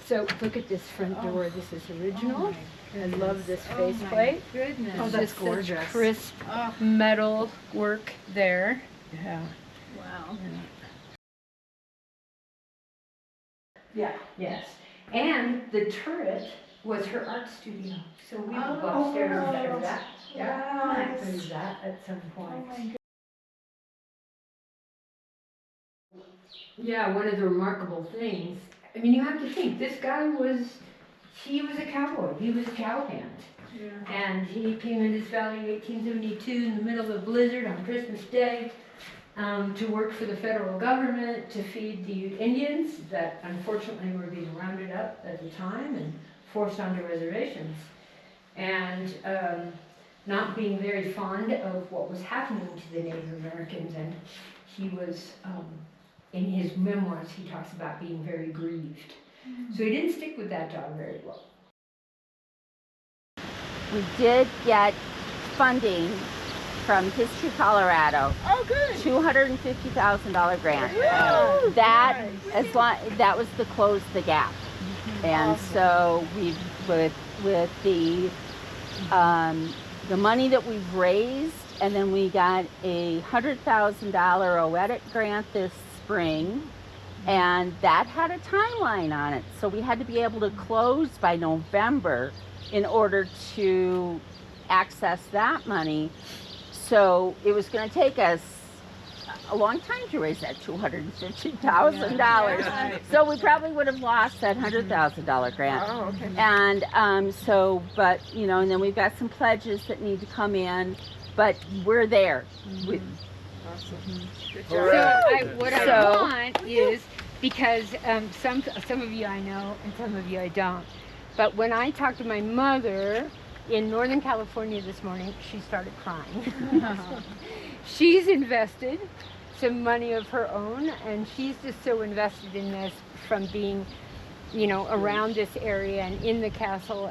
So look at this front door. This is original. I love this faceplate. Oh, goodness. Oh, That's just gorgeous. such crisp metal work there. Yeah. Wow. Yeah. Yes. And the turret was her art studio. So we will go upstairs and show that. Yeah. I might do that at some point. Yeah, one of the remarkable things, I mean, you have to think, this guy he was a cowboy, he was a cowhand. Yeah. And he came in this valley in 1872 in the middle of a blizzard on Christmas Day to work for the federal government to feed the Indians that unfortunately were being rounded up at the time and forced onto reservations. And not being very fond of what was happening to the Native Americans, and he was, in his memoirs, he talks about being very grieved. So he didn't stick with that job very well. We did get funding from History Colorado. Oh, good. $250,000 grant. Wow. That Nice. That was to close the gap. And so we, with the money that we've raised, and then we got a $100,000 OEDIT grant this spring, and that had a timeline on it. So we had to be able to close by November in order to access that money. So it was going to take us a long time to raise that $250,000. Yeah. So we probably would have lost that $100,000 grant. Oh, okay. And so, but you know, and then we've got some pledges that need to come in, but we're there. Awesome. Good So job. what I want is, because some of you I know and some of you I don't, but when I talked to my mother in Northern California this morning, she started crying. She's invested some money of her own, and she's just so invested in this from being, you know, around this area and in the castle,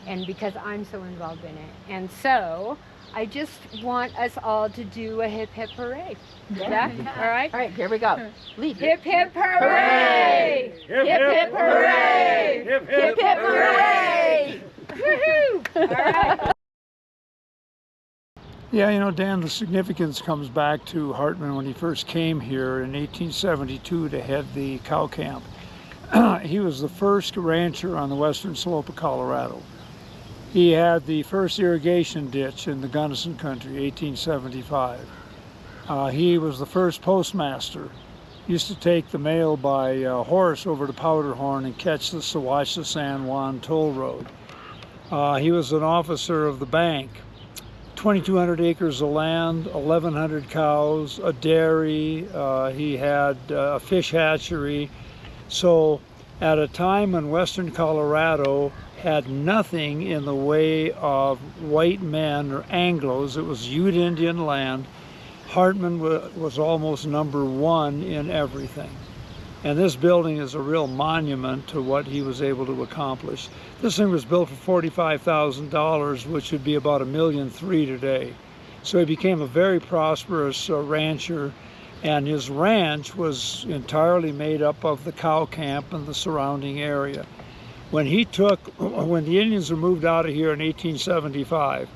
and because I'm so involved in it. And so I just want us all to do a hip hip hooray. Yeah? All right? All right, here we go. Lead. Hip hip hooray! Hip hip hooray! Hip hip hooray! Woohoo! All right. Yeah, you know, Dan, the significance comes back to Hartman when he first came here in 1872 to head the cow camp. He was the first rancher on the western slope of Colorado. He had the first irrigation ditch in the Gunnison country, 1875. He was the first postmaster. He used to take the mail by horse over to Powderhorn and catch the Sawatcha-San Juan toll road. He was an officer of the bank. 2,200 acres of land, 1,100 cows, a dairy, he had a fish hatchery. So at a time when western Colorado had nothing in the way of white men or Anglos, it was Ute Indian land, Hartman was almost number one in everything. And this building is a real monument to what he was able to accomplish. This thing was built for $45,000, which would be about $1.3 million today. So he became a very prosperous rancher, and his ranch was entirely made up of the cow camp and the surrounding area. When the Indians were moved out of here in 1875,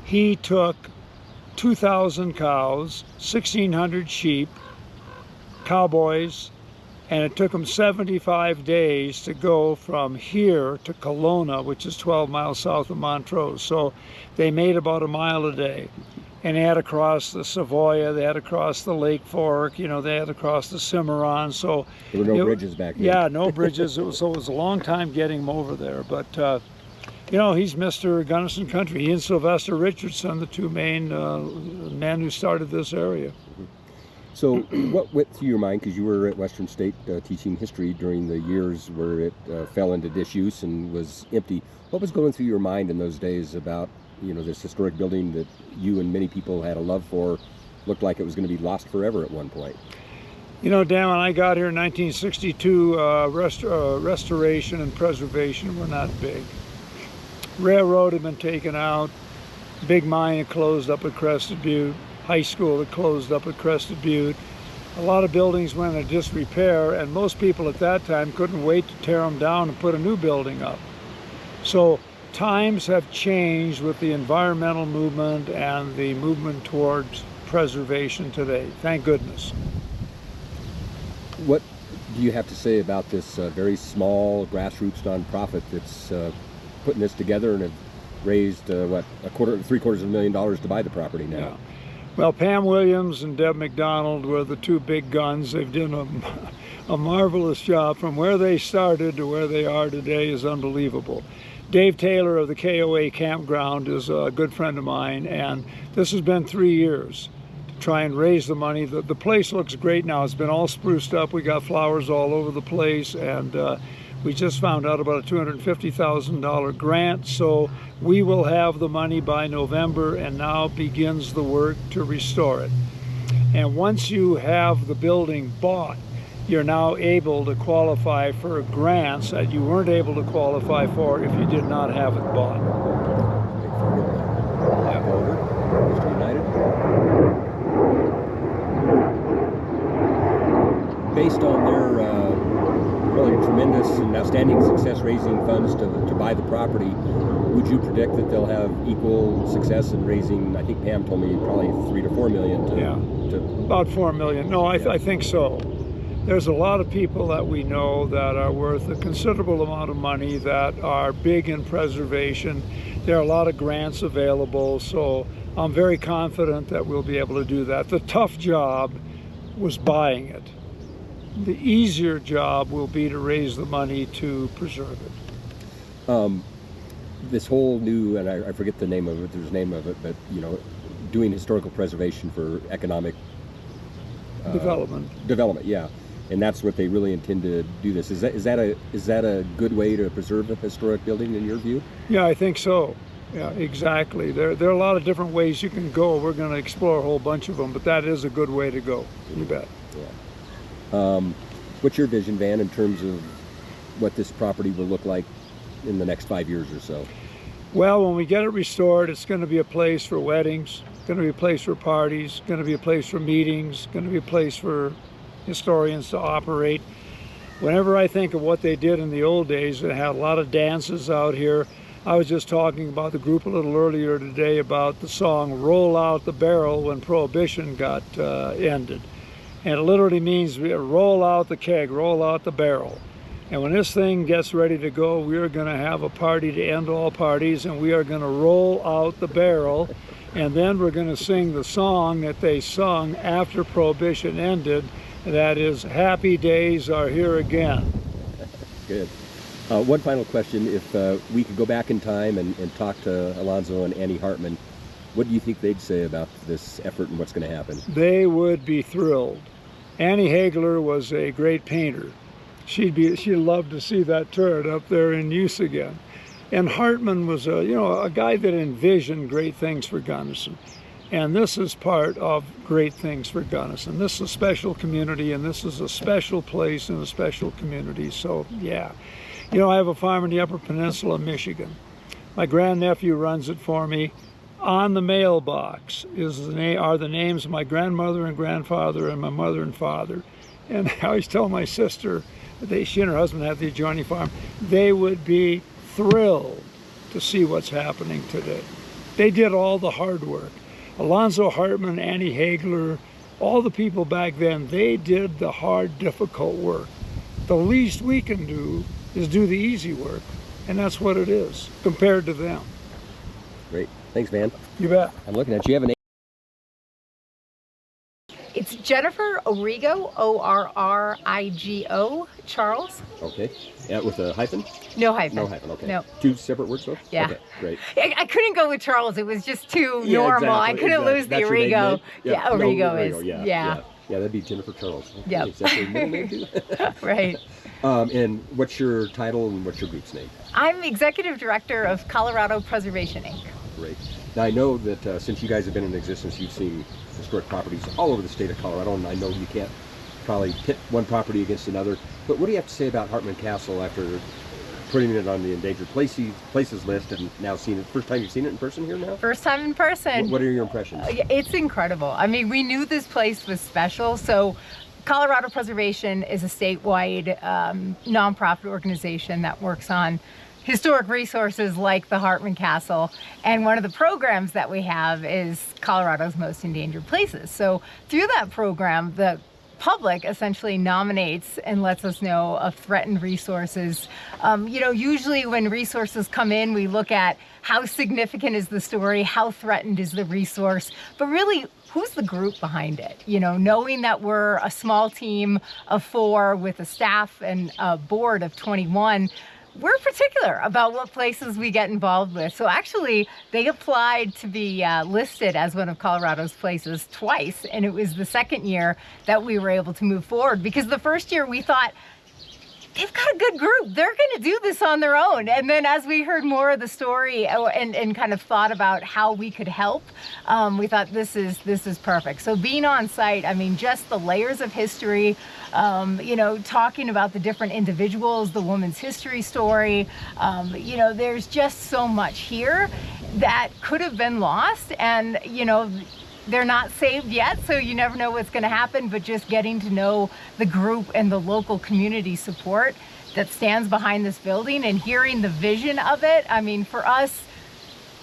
he took 2,000 cows, 1,600 sheep, cowboys, and it took them 75 days to go from here to Kelowna, which is 12 miles south of Montrose. So they made about a mile a day. And they had to cross the Savoia, they had to cross the Lake Fork, you know, they had to cross the Cimarron. So there were no bridges back then. Yeah, no bridges. It was a long time getting them over there. But, you know, he's Mr. Gunnison Country. He and Sylvester Richardson, the two main men who started this area. Mm-hmm. So what went through your mind, because you were at Western State teaching history during the years where it fell into disuse and was empty, what was going through your mind in those days about, you know, this historic building that you and many people had a love for, looked like it was going to be lost forever at one point? You know, Dan, when I got here in 1962, restoration and preservation were not big. Railroad had been taken out, big mine had closed up at Crested Butte, high school had closed up at Crested Butte. a lot of buildings went into disrepair, and most people at that time couldn't wait to tear them down and put a new building up. So times have changed with the environmental movement and the movement towards preservation today. Thank goodness. What do you have to say about this very small grassroots nonprofit that's putting this together and have raised $750,000 to buy the property now? Yeah. Well, Pam Williams and Deb McDonald were the two big guns. They've done a marvelous job. From where they started to where they are today is unbelievable. Dave Taylor of the KOA Campground is a good friend of mine, and this has been 3 years to try and raise the money. The place looks great now. It's been all spruced up. We got flowers all over the place, and we just found out about a $250,000 grant, so we will have the money by November, and now begins the work to restore it. And once you have the building bought, you're now able to qualify for grants that you weren't able to qualify for if you did not have it bought. Mr. United? Based on their really tremendous and outstanding success raising funds to buy the property, would you predict that they'll have equal success in raising, I think Pam told me, probably $3 to $4 million about $4 million. No, I think so. There's a lot of people that we know that are worth a considerable amount of money that are big in preservation. There are a lot of grants available, so I'm very confident that we'll be able to do that. The tough job was buying it. The easier job will be to raise the money to preserve it. This whole new, and I forget the name of it, there's a name of it, but doing historical preservation for economic development, yeah. And that's what they really intend to do this. Is that a good way to preserve a historic building in your view? Yeah, I think so. Yeah, exactly. There are a lot of different ways you can go. We're going to explore a whole bunch of them, but that is a good way to go. You bet. Yeah. What's your vision, Van, in terms of what this property will look like in the next 5 years or so? Well, when we get it restored, it's going to be a place for weddings, it's going to be a place for parties, it's going to be a place for meetings, it's going to be a place for historians to operate. Whenever I think of what they did in the old days, they had a lot of dances out here. I was just talking about the group a little earlier today about the song "Roll Out the Barrel" when Prohibition got ended. And it literally means roll out the keg, roll out the barrel. And when this thing gets ready to go, we are going to have a party to end all parties, and we are going to roll out the barrel, and then we're going to sing the song that they sung after Prohibition ended. That is, "Happy Days Are Here Again." Good. One final question. If we could go back in time and talk to Alonzo and Annie Hartman, what do you think they'd say about this effort and what's going to happen? They would be thrilled. Annie Hagler was a great painter. She'd love to see that turret up there in use again. And Hartman was a guy that envisioned great things for Gunnison. And this is part of great things for Gunnison. This is a special community, and this is a special place and a special community. So yeah, I have a farm in the Upper Peninsula of Michigan. My grandnephew runs it for me. On the mailbox are the names of my grandmother and grandfather and my mother and father. And I always tell my sister, she and her husband have the adjoining farm, they would be thrilled to see what's happening today. They did all the hard work. Alonzo Hartman, Annie Hagler, all the people back then, they did the hard, difficult work. The least we can do is do the easy work, and that's what it is compared to them. Great. Thanks, Van. You bet. I'm looking at you. Have an It's Jennifer Origo, Orrigo, Charles. Okay. Yeah, with a hyphen? No hyphen. No hyphen, okay. No. Two separate words, though? Yeah. Okay, great. I couldn't go with Charles. It was just too Yeah, normal. exactly, I couldn't lose That's the your maiden Origo. name? Yeah, No, Origo Origo, is. yeah. Yeah, that'd be Jennifer Charles. Okay, Yep. is that your middle name, too? Right. And what's your title and what's your group's name? I'm Executive Director of Colorado Preservation, Inc. Great. Now, I know that since you guys have been in existence, you've seen historic properties all over the state of Colorado, and I know you can't probably pit one property against another, but what do you have to say about Hartman Castle after putting it on the endangered places list, and now seeing it. First time you've seen it in person here now? First time in person. What are your impressions? It's incredible. I mean, we knew this place was special. So Colorado Preservation is a statewide nonprofit organization that works on historic resources like the Hartman Castle. And one of the programs that we have is Colorado's Most Endangered Places. So through that program, the public essentially nominates and lets us know of threatened resources. Usually when resources come in, we look at how significant is the story, how threatened is the resource, but really, who's the group behind it? Knowing that we're a small team of 4 with a staff and a board of 21, we're particular about what places we get involved with. So actually, they applied to be listed as one of Colorado's places twice, and it was the second year that we were able to move forward, because the first year we thought, they've got a good group. They're going to do this on their own. And then as we heard more of the story and kind of thought about how we could help, we thought this is perfect. So being on site, I mean, just the layers of history, talking about the different individuals, the woman's history story, there's just so much here that could have been lost. And, they're not saved yet, so you never know what's going to happen, but just getting to know the group and the local community support that stands behind this building and hearing the vision of it. I mean, for us,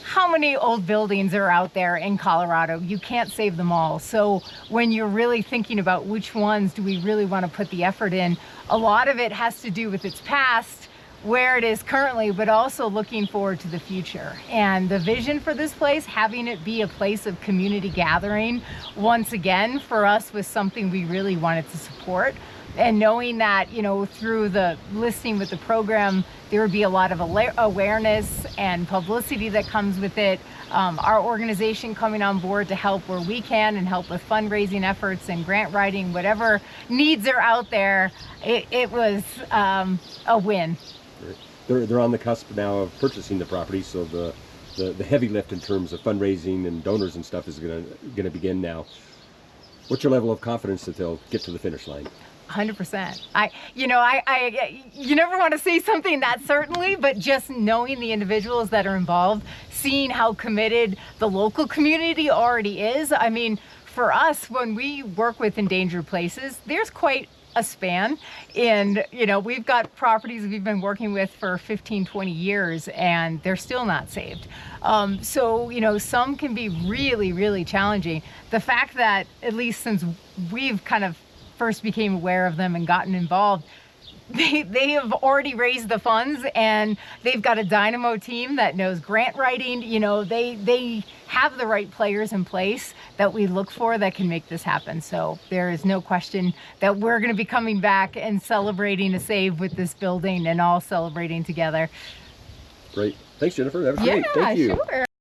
how many old buildings are out there in Colorado? You can't save them all. So when you're really thinking about which ones do we really want to put the effort in, a lot of it has to do with its past, where it is currently, but also looking forward to the future. And the vision for this place, having it be a place of community gathering, once again, for us was something we really wanted to support. And knowing that, through the listing with the program, there would be a lot of awareness and publicity that comes with it. Our organization coming on board to help where we can and help with fundraising efforts and grant writing, whatever needs are out there, it was a win. They're on the cusp now of purchasing the property, so the heavy lift in terms of fundraising and donors and stuff is gonna begin now. What's your level of confidence that they'll get to the finish line? 100%. You never want to say something that certainly, but just knowing the individuals that are involved, seeing how committed the local community already is. I mean, for us, when we work with endangered places, there's quite a span. And, we've got properties we've been working with for 15, 20 years, and they're still not saved. So, some can be really, really challenging. The fact that, at least since we've kind of first became aware of them and gotten involved, they have already raised the funds, and they've got a dynamo team that knows grant writing. They have the right players in place that we look for that can make this happen. So there is no question that we're going to be coming back and celebrating a save with this building and all celebrating together. Great. Thanks, Jennifer. That was great. Thank you. Sure.